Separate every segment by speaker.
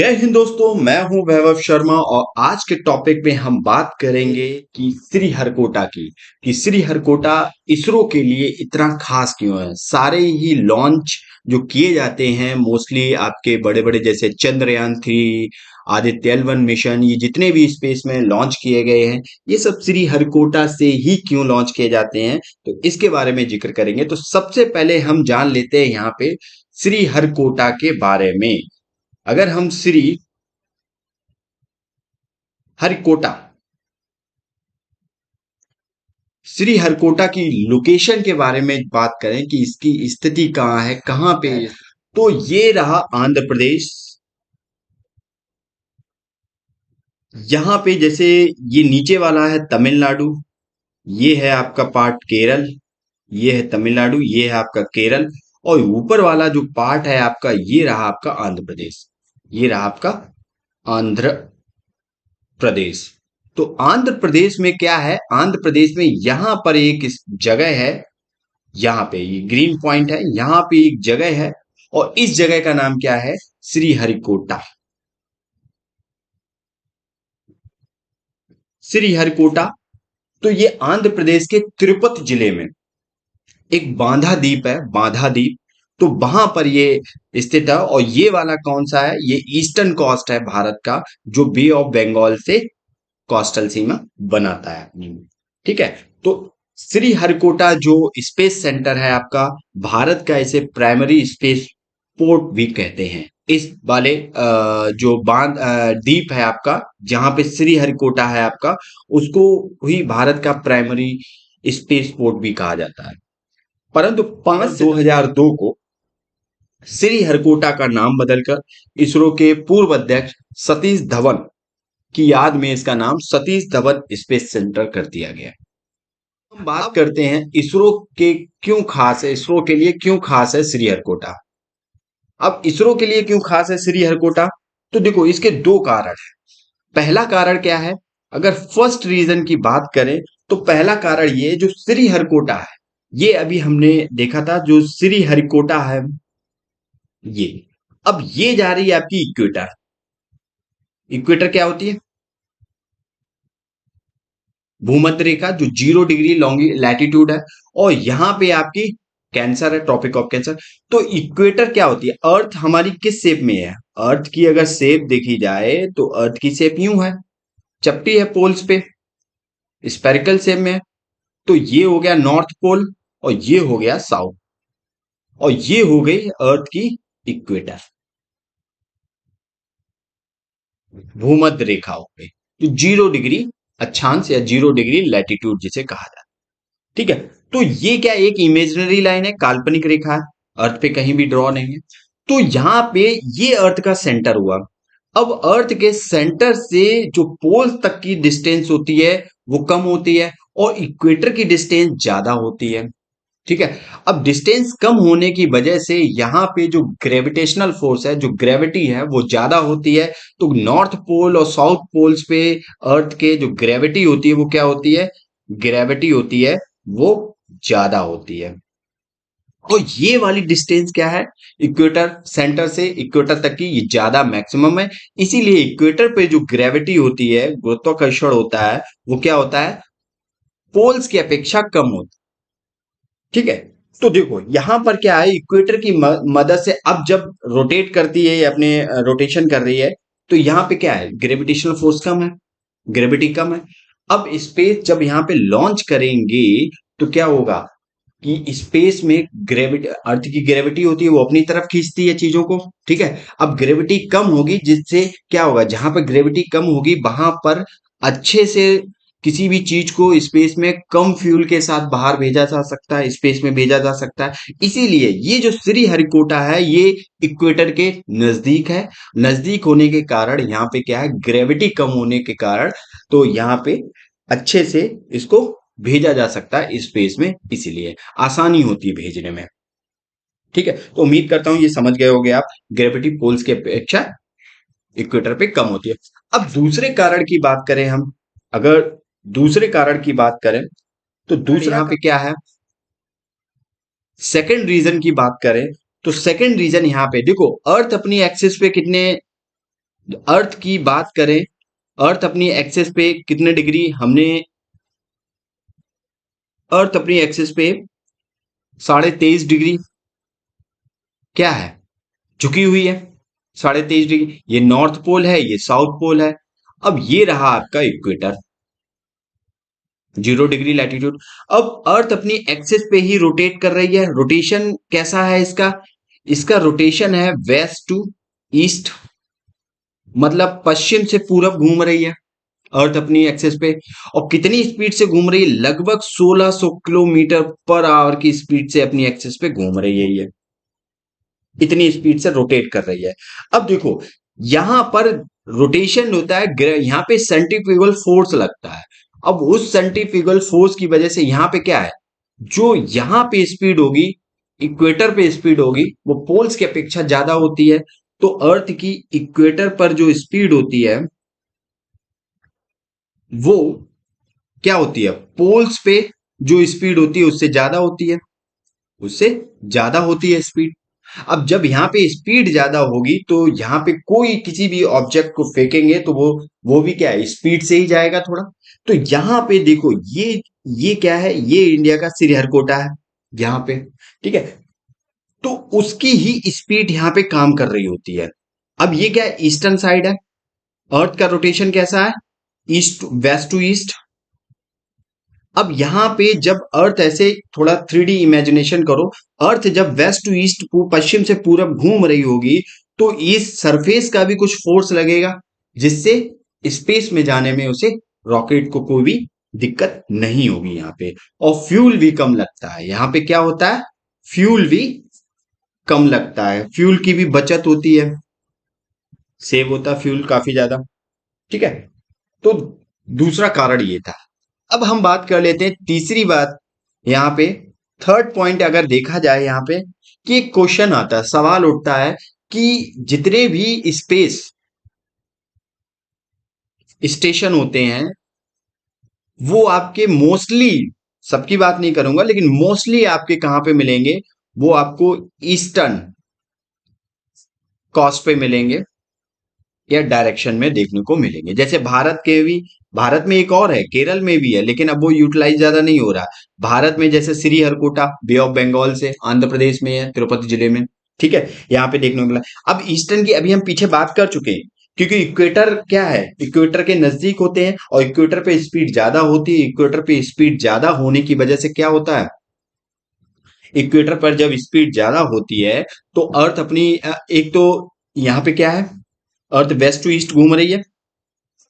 Speaker 1: जय हिंद दोस्तों, मैं हूं वैभव शर्मा और आज के टॉपिक में हम बात करेंगे कि श्रीहरिकोटा की। कि श्रीहरिकोटा इसरो के लिए इतना खास क्यों है। सारे ही लॉन्च जो किए जाते हैं मोस्टली आपके बड़े बड़े जैसे चंद्रयान 3, आदित्य L1 मिशन, ये जितने भी स्पेस में लॉन्च किए गए हैं ये सब श्रीहरिकोटा से ही क्यों लॉन्च किए जाते हैं, तो इसके बारे में जिक्र करेंगे। तो सबसे पहले हम जान लेते हैं यहाँ पे श्रीहरिकोटा के बारे में। अगर हम हरिकोटा श्रीहरिकोटा की लोकेशन के बारे में बात करें कि इसकी स्थिति कहाँ है, कहाँ पे है, तो ये रहा आंध्र प्रदेश। यहाँ पे जैसे ये नीचे वाला है तमिलनाडु, ये है आपका पार्ट केरल, ये है तमिलनाडु, ये है आपका केरल, और ऊपर वाला जो पार्ट है आपका ये रहा आपका आंध्र प्रदेश। ये रहा आपका आंध्र प्रदेश। तो आंध्र प्रदेश में क्या है, आंध्र प्रदेश में यहां पर एक जगह है, यहाँ पे ये ग्रीन पॉइंट है, यहाँ पे एक जगह है और इस जगह का नाम क्या है, श्रीहरिकोटा। श्रीहरिकोटा, तो ये आंध्र प्रदेश के तिरुपति जिले में एक बांधा द्वीप है, बांधा द्वीप। तो वहां पर ये स्थित है और ये वाला कौन सा है, ये ईस्टर्न कोस्ट है भारत का, जो बे ऑफ बंगाल से कोस्टल सीमा बनाता है अपनी में। ठीक है। तो श्रीहरिकोटा जो स्पेस सेंटर है आपका, भारत का इसे प्राइमरी स्पेस पोर्ट भी कहते हैं। इस वाले जो बांध द्वीप है आपका, जहां पे श्रीहरिकोटा है आपका, उसको ही भारत का प्राइमरी स्पेस पोर्ट भी कहा जाता है। परंतु 5 2002 को श्रीहरिकोटा का नाम बदलकर इसरो के पूर्व अध्यक्ष सतीश धवन की याद में इसका नाम सतीश धवन स्पेस सेंटर कर दिया गया। हम बात करते हैं इसरो के क्यों खास है, इसरो के लिए क्यों खास है श्रीहरिकोटा। अब इसरो के लिए क्यों खास है श्रीहरिकोटा, तो देखो इसके दो कारण हैं। पहला कारण क्या है, अगर फर्स्ट रीजन की बात करें तो पहला कारण ये जो श्रीहरिकोटा है, ये अभी हमने देखा था जो श्रीहरिकोटा है ये, अब ये जा रही है आपकी इक्वेटर। इक्वेटर क्या होती है, भूमध्य रेखा जो 0 डिग्री लॉन्गी लैटिट्यूड है, और यहां पे आपकी कैंसर है, ट्रॉपिक ऑफ कैंसर। तो इक्वेटर क्या होती है, अर्थ हमारी किस शेप में है, अर्थ की अगर शेप देखी जाए तो अर्थ की शेप यूं है, चपटी है पोल्स पे, स्पेरिकल शेप में है। तो ये हो गया नॉर्थ पोल और ये हो गया साउथ, और ये हो गई अर्थ की इक्वेटर, भूमध्य रेखा हो गई, तो 0 डिग्री अक्षांश या 0 डिग्री लैटिट्यूड जिसे कहा जाता है। ठीक है। तो ये क्या एक इमेजिनरी लाइन है, काल्पनिक रेखा है, अर्थ पे कहीं भी ड्रॉ नहीं है। तो यहां पे ये अर्थ का सेंटर हुआ। अब अर्थ के सेंटर से जो पोल तक की डिस्टेंस होती है वो कम होती है और इक्वेटर की डिस्टेंस ज्यादा होती है। ठीक है। अब डिस्टेंस कम होने की वजह से यहाँ पे जो ग्रेविटेशनल फोर्स है, जो ग्रेविटी है वो ज्यादा होती है। तो नॉर्थ पोल और साउथ पोल्स पे अर्थ के जो ग्रेविटी होती है वो क्या होती है, ग्रेविटी होती है वो ज्यादा होती है। और ये वाली डिस्टेंस क्या है, इक्वेटर सेंटर से इक्वेटर तक की ये ज्यादा मैक्सिमम है। इसीलिए इक्वेटर पे जो ग्रेविटी होती है, गुरुत्वाकर्षण होता है, वो क्या होता है, पोल्स की अपेक्षा कम होता है। ठीक है। तो देखो यहां पर क्या है, इक्वेटर की मदद से अब जब रोटेट करती है, अपने रोटेशन कर रही है, तो यहाँ पे क्या है, ग्रेविटेशनल फोर्स कम है, ग्रेविटी कम है। अब स्पेस जब यहाँ पे लॉन्च करेंगे तो क्या होगा कि स्पेस में ग्रेविटी, अर्थ की ग्रेविटी होती है वो अपनी तरफ खींचती है चीजों को। ठीक है। अब ग्रेविटी कम होगी जिससे क्या होगा, जहां पर ग्रेविटी कम होगी वहां पर अच्छे से किसी भी चीज को स्पेस में कम फ्यूल के साथ बाहर भेजा जा सकता है, स्पेस में भेजा जा सकता है। इसीलिए ये जो श्रीहरिकोटा है ये इक्वेटर के नजदीक है। नजदीक होने के कारण यहाँ पे क्या है, ग्रेविटी कम होने के कारण तो यहाँ पे अच्छे से इसको भेजा जा सकता है स्पेस में, इसीलिए आसानी होती है भेजने में। ठीक है। तो उम्मीद करता हूं ये समझ गए होंगे आप, ग्रेविटी पोल्स की अपेक्षा इक्वेटर पे कम होती है। अब दूसरे कारण की बात करें हम, अगर दूसरे कारण की बात करें तो दूसरा यहाँ पे क्या है, सेकंड रीजन की बात करें तो सेकंड रीजन यहाँ पे देखो, अर्थ अपनी एक्सिस पे कितने अर्थ की बात करें, अर्थ अपनी एक्सिस पे कितने डिग्री हमने, अर्थ अपनी एक्सिस पे 23.5 डिग्री क्या है, झुकी हुई है। 23.5 डिग्री, ये नॉर्थ पोल है, ये साउथ पोल है। अब ये रहा आपका इक्वेटर, 0 डिग्री लैटिट्यूड। अब अर्थ अपनी एक्सिस पे ही रोटेट कर रही है। रोटेशन कैसा है इसका, इसका रोटेशन है वेस्ट टू ईस्ट, मतलब पश्चिम से पूरब घूम रही है अर्थ अपनी एक्सिस पे। और कितनी स्पीड से घूम रही है, लगभग 1600 किलोमीटर पर आवर की स्पीड से अपनी एक्सिस पे घूम रही है ये, इतनी स्पीड से रोटेट कर रही है। अब देखो, यहां पर रोटेशन होता है, यहां पे सेंट्रीफ्यूगल फोर्स लगता है। अब उस सेंट्रीफ्यूगल फोर्स की वजह से यहां पे क्या है, जो यहां पे स्पीड होगी, इक्वेटर पे स्पीड होगी, वो पोल्स की अपेक्षा ज्यादा होती है। तो अर्थ की इक्वेटर पर जो स्पीड होती है वो क्या होती है, पोल्स पे जो स्पीड होती है उससे ज्यादा होती है, उससे ज्यादा होती है स्पीड। अब जब यहाँ पे स्पीड ज्यादा होगी तो यहाँ पे कोई किसी भी ऑब्जेक्ट को फेंकेंगे तो वो भी क्या है, स्पीड से ही जाएगा थोड़ा। तो यहाँ पे देखो, ये क्या है, ये इंडिया का श्रीहरिकोटा है यहाँ पे, ठीक है। तो उसकी ही स्पीड यहाँ पे काम कर रही होती है। अब ये क्या है, ईस्टर्न साइड है, अर्थ का रोटेशन कैसा है, ईस्ट वेस्ट टू ईस्ट। अब यहां पे जब अर्थ ऐसे थोड़ा 3D इमेजिनेशन करो, अर्थ जब वेस्ट टू ईस्ट पश्चिम से पूरब घूम रही होगी तो इस सरफेस का भी कुछ फोर्स लगेगा, जिससे स्पेस में जाने में उसे, रॉकेट को कोई भी दिक्कत नहीं होगी यहाँ पे। और फ्यूल भी कम लगता है यहाँ पे, क्या होता है, फ्यूल भी कम लगता है, फ्यूल की भी बचत होती है, सेव होता है फ्यूल काफी ज्यादा, ठीक है। तो दूसरा कारण ये था। अब हम बात कर लेते हैं तीसरी बात यहाँ पे, थर्ड पॉइंट अगर देखा जाए यहाँ पे, कि एक क्वेश्चन आता है, सवाल उठता है कि जितने भी स्पेस स्टेशन होते हैं वो आपके मोस्टली, सबकी बात नहीं करूंगा लेकिन मोस्टली आपके कहां पे मिलेंगे, वो आपको ईस्टर्न कॉस्ट पे मिलेंगे या डायरेक्शन में देखने को मिलेंगे। जैसे भारत के भी, भारत में एक और है, केरल में भी है, लेकिन अब वो यूटिलाइज ज्यादा नहीं हो रहा। भारत में जैसे श्रीहरिकोटा बे ऑफ बंगाल से आंध्र प्रदेश में है, तिरुपति जिले में, ठीक है, यहाँ पे देखने को मिला। अब ईस्टर्न की अभी हम पीछे बात कर चुके हैं, क्योंकि इक्वेटर क्या है, इक्वेटर के नजदीक होते हैं और इक्वेटर पे स्पीड ज्यादा होती है। इक्वेटर पे स्पीड ज्यादा होने की वजह से क्या होता है, इक्वेटर पर जब स्पीड ज्यादा होती है तो अर्थ अपनी एक तो यहाँ पे क्या है, अर्थ वेस्ट टू ईस्ट घूम रही है।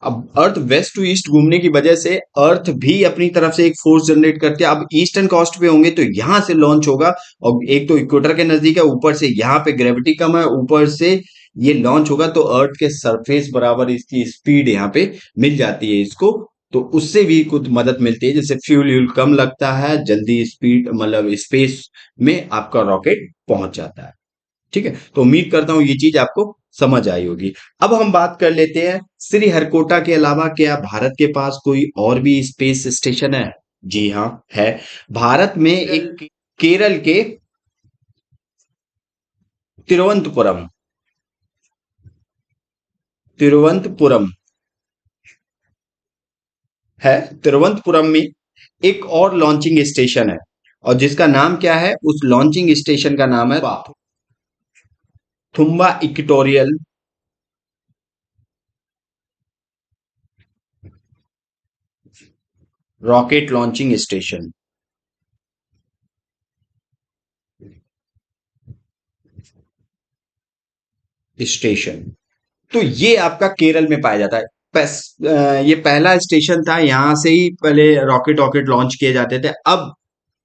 Speaker 1: अब अर्थ वेस्ट टू ईस्ट घूमने की वजह से अर्थ भी अपनी तरफ से एक फोर्स जनरेट करती है। अब ईस्टर्न कॉस्ट पे होंगे तो यहां से लॉन्च होगा, और एक तो इक्वेटर के नजदीक है, ऊपर से यहाँ पे ग्रेविटी कम है, ऊपर से ये लॉन्च होगा तो अर्थ के सरफेस बराबर इसकी स्पीड यहाँ पे मिल जाती है इसको। तो उससे भी कुछ मदद मिलती है, जैसे फ्यूल व्यूल कम लगता है, जल्दी स्पीड मतलब स्पेस में आपका रॉकेट पहुंच जाता है, ठीक है। तो उम्मीद करता हूं ये चीज आपको समझ आई होगी। अब हम बात कर लेते हैं, श्रीहरिकोटा के अलावा क्या भारत के पास कोई और भी स्पेस स्टेशन है। जी हाँ, है। भारत में एक केरल के तिरुवनंतपुरम, तिरुवनंतपुरम है, तिरुवनंतपुरम में एक और लॉन्चिंग स्टेशन है, और जिसका नाम क्या है, उस लॉन्चिंग स्टेशन का नाम है Thumba equatorial rocket launching station, station. तो ये आपका केरल में पाया जाता है। ये पहला स्टेशन था, यहां से ही पहले रॉकेट रॉकेट लॉन्च किए जाते थे। अब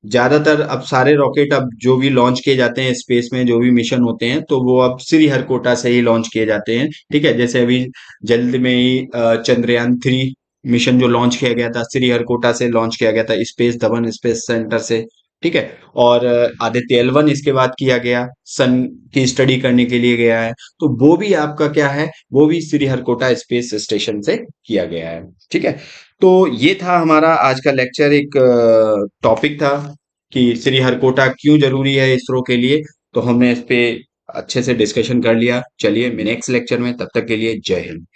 Speaker 1: ज्यादातर, अब सारे रॉकेट अब जो भी लॉन्च किए जाते हैं स्पेस में, जो भी मिशन होते हैं, तो वो अब श्रीहरिकोटा से ही लॉन्च किए जाते हैं, ठीक है। जैसे अभी जल्द में ही चंद्रयान 3 मिशन जो लॉन्च किया गया था, श्रीहरिकोटा से लॉन्च किया गया था, स्पेस धवन स्पेस सेंटर से, ठीक है। और आदित्य L1 इसके बाद किया गया, सन की स्टडी करने के लिए गया है, तो वो भी आपका क्या है, वो भी श्रीहरिकोटा स्पेस स्टेशन से किया गया है, ठीक है। तो ये था हमारा आज का लेक्चर, एक टॉपिक था कि श्रीहरिकोटा क्यों जरूरी है इसरो के लिए। तो हमने इस पे अच्छे से डिस्कशन कर लिया। चलिए नेक्स्ट लेक्चर में, तब तक के लिए जय हिंद।